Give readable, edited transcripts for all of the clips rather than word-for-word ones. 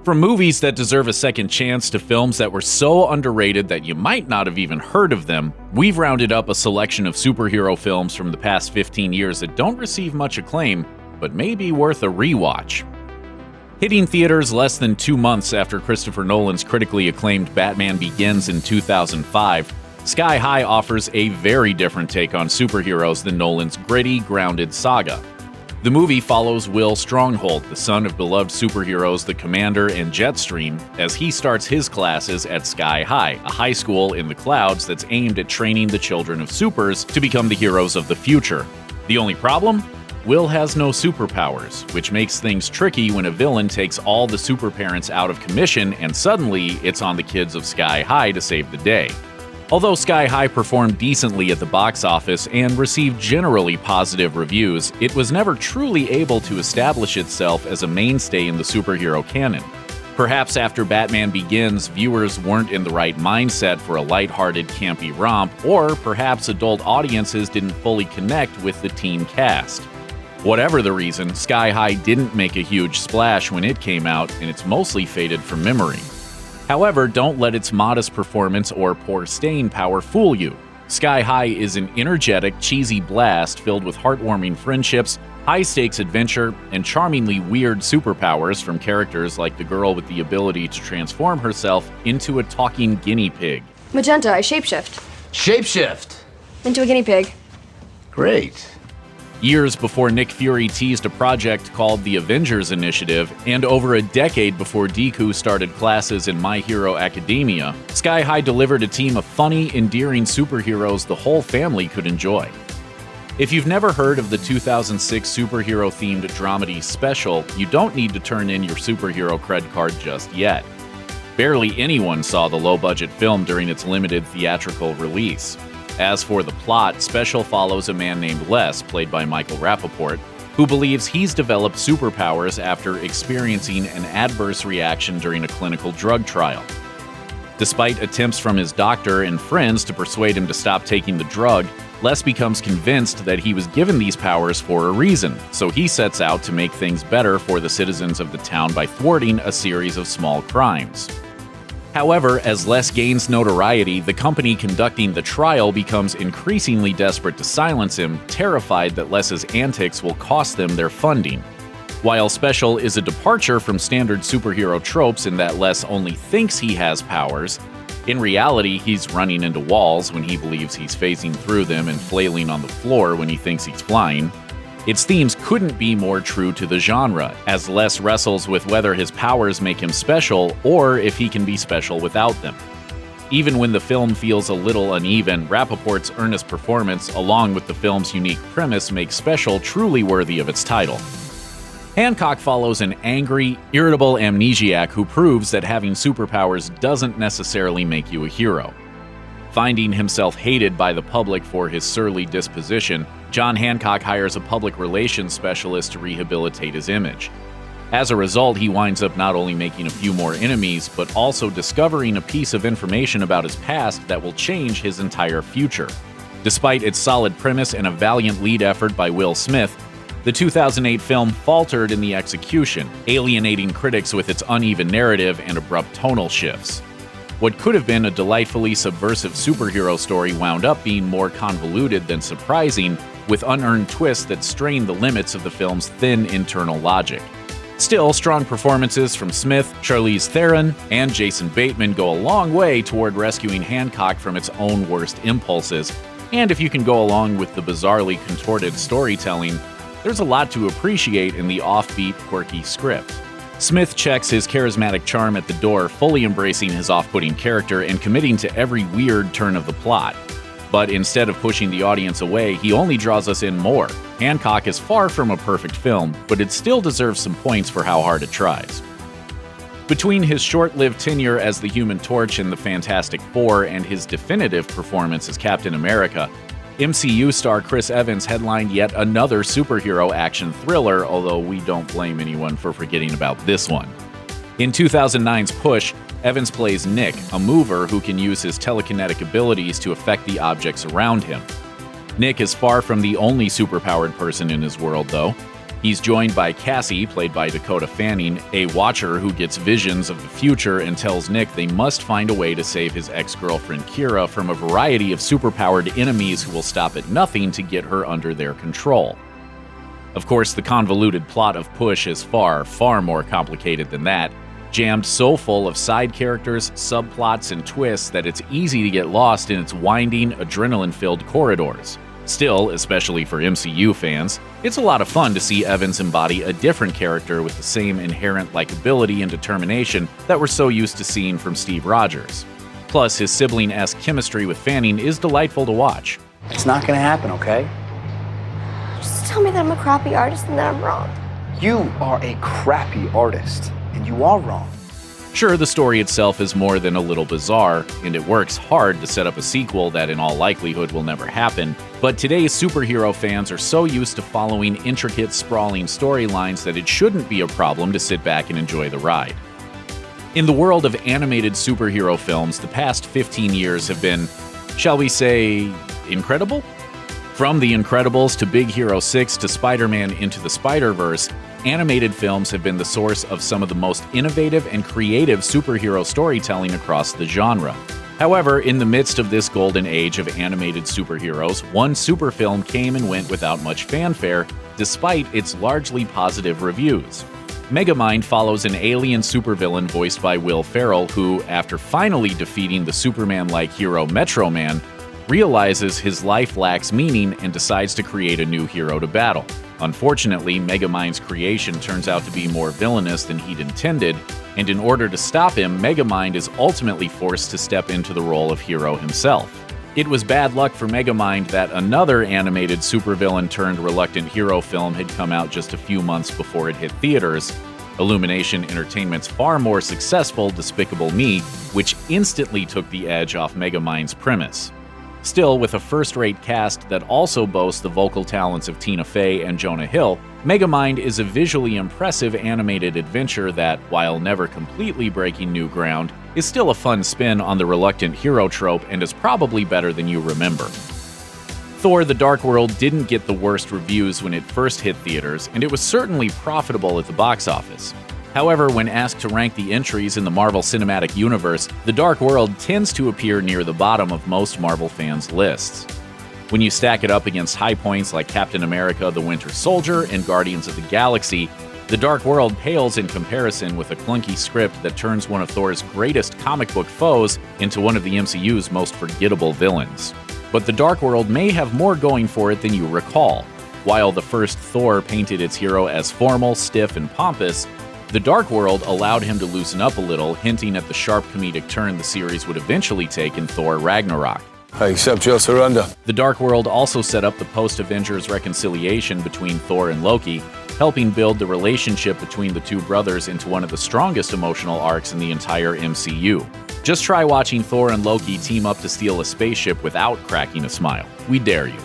From movies that deserve a second chance to films that were so underrated that you might not have even heard of them, we've rounded up a selection of superhero films from the past 15 years that don't receive much acclaim, but may be worth a rewatch. Hitting theaters less than 2 months after Christopher Nolan's critically acclaimed Batman Begins in 2005, Sky High offers a very different take on superheroes than Nolan's gritty, grounded saga. The movie follows Will Stronghold, the son of beloved superheroes the Commander and Jetstream, as he starts his classes at Sky High, a high school in the clouds that's aimed at training the children of supers to become the heroes of the future. The only problem? Will has no superpowers, which makes things tricky when a villain takes all the super parents out of commission and suddenly it's on the kids of Sky High to save the day. Although Sky High performed decently at the box office and received generally positive reviews, it was never truly able to establish itself as a mainstay in the superhero canon. Perhaps after Batman Begins, viewers weren't in the right mindset for a lighthearted, campy romp, or perhaps adult audiences didn't fully connect with the teen cast. Whatever the reason, Sky High didn't make a huge splash when it came out, and it's mostly faded from memory. However, don't let its modest performance or poor staying power fool you. Sky High is an energetic, cheesy blast filled with heartwarming friendships, high-stakes adventure, and charmingly weird superpowers from characters like the girl with the ability to transform herself into a talking guinea pig. Magenta, I shapeshift. Shapeshift! Into a guinea pig. Great. Years before Nick Fury teased a project called the Avengers Initiative, and over a decade before Deku started classes in My Hero Academia, Sky High delivered a team of funny, endearing superheroes the whole family could enjoy. If you've never heard of the 2006 superhero-themed dramedy special, you don't need to turn in your superhero cred card just yet. Barely anyone saw the low-budget film during its limited theatrical release. As for the plot, Special follows a man named Les, played by Michael Rappaport, who believes he's developed superpowers after experiencing an adverse reaction during a clinical drug trial. Despite attempts from his doctor and friends to persuade him to stop taking the drug, Les becomes convinced that he was given these powers for a reason, so he sets out to make things better for the citizens of the town by thwarting a series of small crimes. However, as Les gains notoriety, the company conducting the trial becomes increasingly desperate to silence him, terrified that Les's antics will cost them their funding. While Special is a departure from standard superhero tropes in that Les only thinks he has powers, in reality he's running into walls when he believes he's phasing through them and flailing on the floor when he thinks he's flying, its themes couldn't be more true to the genre, as Les wrestles with whether his powers make him special or if he can be special without them. Even when the film feels a little uneven, Rappaport's earnest performance, along with the film's unique premise, makes Special truly worthy of its title. Hancock follows an angry, irritable amnesiac who proves that having superpowers doesn't necessarily make you a hero. Finding himself hated by the public for his surly disposition, John Hancock hires a public relations specialist to rehabilitate his image. As a result, he winds up not only making a few more enemies, but also discovering a piece of information about his past that will change his entire future. Despite its solid premise and a valiant lead effort by Will Smith, the 2008 film faltered in the execution, alienating critics with its uneven narrative and abrupt tonal shifts. What could have been a delightfully subversive superhero story wound up being more convoluted than surprising, with unearned twists that strained the limits of the film's thin internal logic. Still, strong performances from Smith, Charlize Theron, and Jason Bateman go a long way toward rescuing Hancock from its own worst impulses, and if you can go along with the bizarrely contorted storytelling, there's a lot to appreciate in the offbeat, quirky script. Smith checks his charismatic charm at the door, fully embracing his off-putting character and committing to every weird turn of the plot. But instead of pushing the audience away, he only draws us in more. Hancock is far from a perfect film, but it still deserves some points for how hard it tries. Between his short-lived tenure as the Human Torch in the Fantastic Four and his definitive performance as Captain America, MCU star Chris Evans headlined yet another superhero action thriller, although we don't blame anyone for forgetting about this one. In 2009's Push, Evans plays Nick, a mover who can use his telekinetic abilities to affect the objects around him. Nick is far from the only superpowered person in his world, though. He's joined by Cassie, played by Dakota Fanning, a watcher who gets visions of the future and tells Nick they must find a way to save his ex-girlfriend Kira from a variety of superpowered enemies who will stop at nothing to get her under their control. Of course, the convoluted plot of Push is far, far more complicated than that, jammed so full of side characters, subplots, and twists that it's easy to get lost in its winding, adrenaline-filled corridors. Still, especially for MCU fans, it's a lot of fun to see Evans embody a different character with the same inherent likability and determination that we're so used to seeing from Steve Rogers. Plus, his sibling-esque chemistry with Fanning is delightful to watch. It's not gonna happen, okay? Just tell me that I'm a crappy artist and that I'm wrong. You are a crappy artist, and you are wrong. Sure, the story itself is more than a little bizarre, and it works hard to set up a sequel that in all likelihood will never happen, but today's superhero fans are so used to following intricate, sprawling storylines that it shouldn't be a problem to sit back and enjoy the ride. In the world of animated superhero films, the past 15 years have been, shall we say, incredible? From The Incredibles to Big Hero 6 to Spider-Man Into the Spider-Verse, animated films have been the source of some of the most innovative and creative superhero storytelling across the genre. However, in the midst of this golden age of animated superheroes, one super film came and went without much fanfare, despite its largely positive reviews. Megamind follows an alien supervillain voiced by Will Ferrell who, after finally defeating the Superman-like hero Metro Man, realizes his life lacks meaning and decides to create a new hero to battle. Unfortunately, Megamind's creation turns out to be more villainous than he'd intended, and in order to stop him, Megamind is ultimately forced to step into the role of hero himself. It was bad luck for Megamind that another animated supervillain-turned-reluctant hero film had come out just a few months before it hit theaters, Illumination Entertainment's far more successful Despicable Me, which instantly took the edge off Megamind's premise. Still, with a first-rate cast that also boasts the vocal talents of Tina Fey and Jonah Hill, Megamind is a visually impressive animated adventure that, while never completely breaking new ground, is still a fun spin on the reluctant hero trope and is probably better than you remember. Thor: The Dark World didn't get the worst reviews when it first hit theaters, and it was certainly profitable at the box office. However, when asked to rank the entries in the Marvel Cinematic Universe, The Dark World tends to appear near the bottom of most Marvel fans' lists. When you stack it up against high points like Captain America: The Winter Soldier and Guardians of the Galaxy, The Dark World pales in comparison with a clunky script that turns one of Thor's greatest comic book foes into one of the MCU's most forgettable villains. But The Dark World may have more going for it than you recall. While the first Thor painted its hero as formal, stiff, and pompous, The Dark World allowed him to loosen up a little, hinting at the sharp comedic turn the series would eventually take in Thor: Ragnarok. I accept your surrender. The Dark World also set up the post-Avengers reconciliation between Thor and Loki, helping build the relationship between the two brothers into one of the strongest emotional arcs in the entire MCU. Just try watching Thor and Loki team up to steal a spaceship without cracking a smile. We dare you.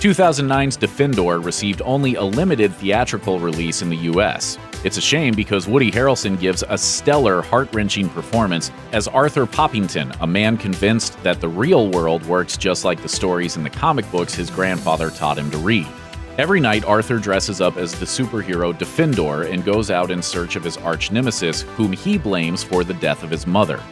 2009's Defendor received only a limited theatrical release in the US. It's a shame because Woody Harrelson gives a stellar, heart-wrenching performance as Arthur Poppington, a man convinced that the real world works just like the stories in the comic books his grandfather taught him to read. Every night, Arthur dresses up as the superhero Defendor and goes out in search of his arch-nemesis, whom he blames for the death of his mother.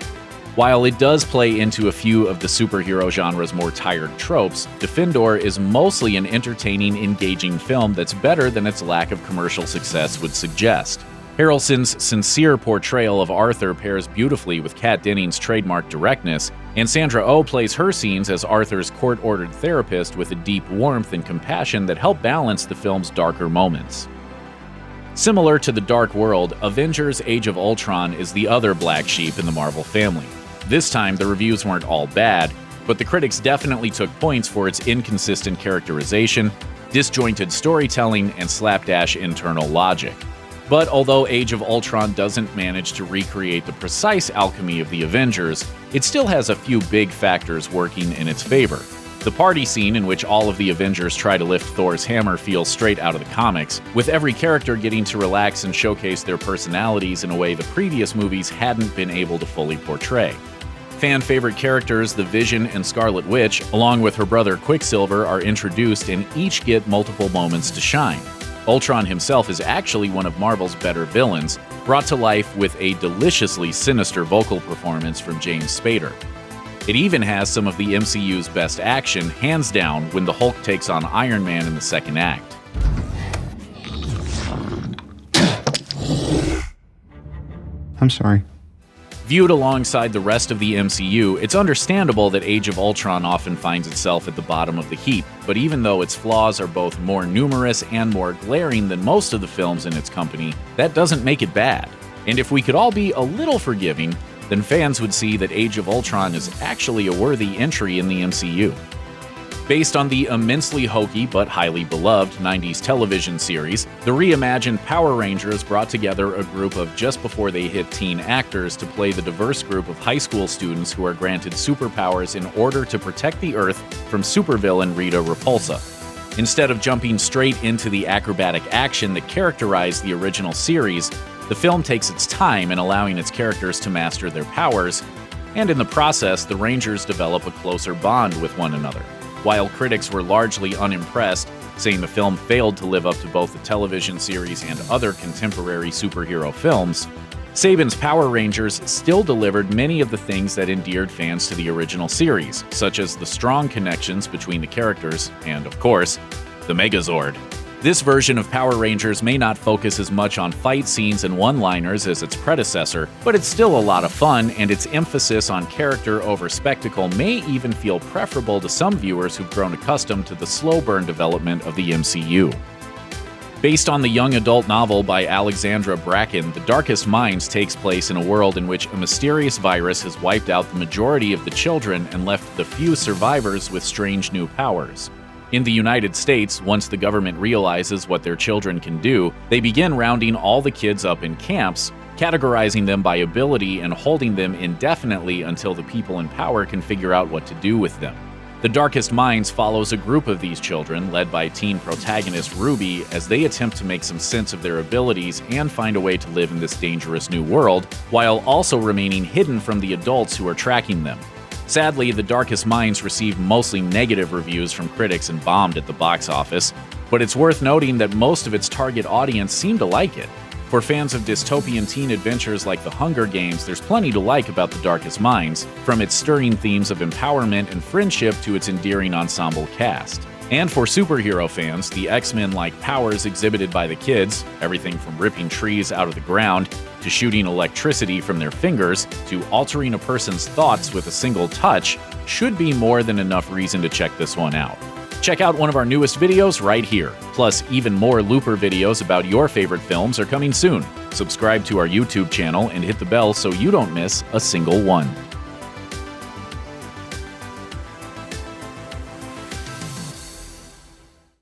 While it does play into a few of the superhero genre's more tired tropes, Defendor is mostly an entertaining, engaging film that's better than its lack of commercial success would suggest. Harrelson's sincere portrayal of Arthur pairs beautifully with Kat Dennings' trademark directness, and Sandra Oh plays her scenes as Arthur's court-ordered therapist with a deep warmth and compassion that help balance the film's darker moments. Similar to The Dark World, Avengers: Age of Ultron is the other black sheep in the Marvel family. This time, the reviews weren't all bad, but the critics definitely took points for its inconsistent characterization, disjointed storytelling, and slapdash internal logic. But although Age of Ultron doesn't manage to recreate the precise alchemy of the Avengers, it still has a few big factors working in its favor. The party scene in which all of the Avengers try to lift Thor's hammer feels straight out of the comics, with every character getting to relax and showcase their personalities in a way the previous movies hadn't been able to fully portray. Fan-favorite characters the Vision and Scarlet Witch, along with her brother Quicksilver, are introduced and each get multiple moments to shine. Ultron himself is actually one of Marvel's better villains, brought to life with a deliciously sinister vocal performance from James Spader. It even has some of the MCU's best action, hands down, when the Hulk takes on Iron Man in the second act. I'm sorry. Viewed alongside the rest of the MCU, it's understandable that Age of Ultron often finds itself at the bottom of the heap, but even though its flaws are both more numerous and more glaring than most of the films in its company, that doesn't make it bad. And if we could all be a little forgiving, then fans would see that Age of Ultron is actually a worthy entry in the MCU. Based on the immensely hokey but highly beloved 90s television series, the reimagined Power Rangers brought together a group of just before they hit teen actors to play the diverse group of high school students who are granted superpowers in order to protect the Earth from supervillain Rita Repulsa. Instead of jumping straight into the acrobatic action that characterized the original series, the film takes its time in allowing its characters to master their powers, and in the process, the Rangers develop a closer bond with one another. While critics were largely unimpressed, saying the film failed to live up to both the television series and other contemporary superhero films, Saban's Power Rangers still delivered many of the things that endeared fans to the original series, such as the strong connections between the characters and, of course, the Megazord. This version of Power Rangers may not focus as much on fight scenes and one-liners as its predecessor, but it's still a lot of fun, and its emphasis on character over spectacle may even feel preferable to some viewers who've grown accustomed to the slow burn development of the MCU. Based on the young adult novel by Alexandra Bracken, The Darkest Minds takes place in a world in which a mysterious virus has wiped out the majority of the children and left the few survivors with strange new powers. In the United States, once the government realizes what their children can do, they begin rounding all the kids up in camps, categorizing them by ability and holding them indefinitely until the people in power can figure out what to do with them. The Darkest Minds follows a group of these children, led by teen protagonist Ruby, as they attempt to make some sense of their abilities and find a way to live in this dangerous new world, while also remaining hidden from the adults who are tracking them. Sadly, The Darkest Minds received mostly negative reviews from critics and bombed at the box office, but it's worth noting that most of its target audience seemed to like it. For fans of dystopian teen adventures like The Hunger Games, there's plenty to like about The Darkest Minds, from its stirring themes of empowerment and friendship to its endearing ensemble cast. And for superhero fans, the X-Men-like powers exhibited by the kids, everything from ripping trees out of the ground, to shooting electricity from their fingers, to altering a person's thoughts with a single touch, should be more than enough reason to check this one out. Check out one of our newest videos right here. Plus, even more Looper videos about your favorite films are coming soon. Subscribe to our YouTube channel and hit the bell so you don't miss a single one.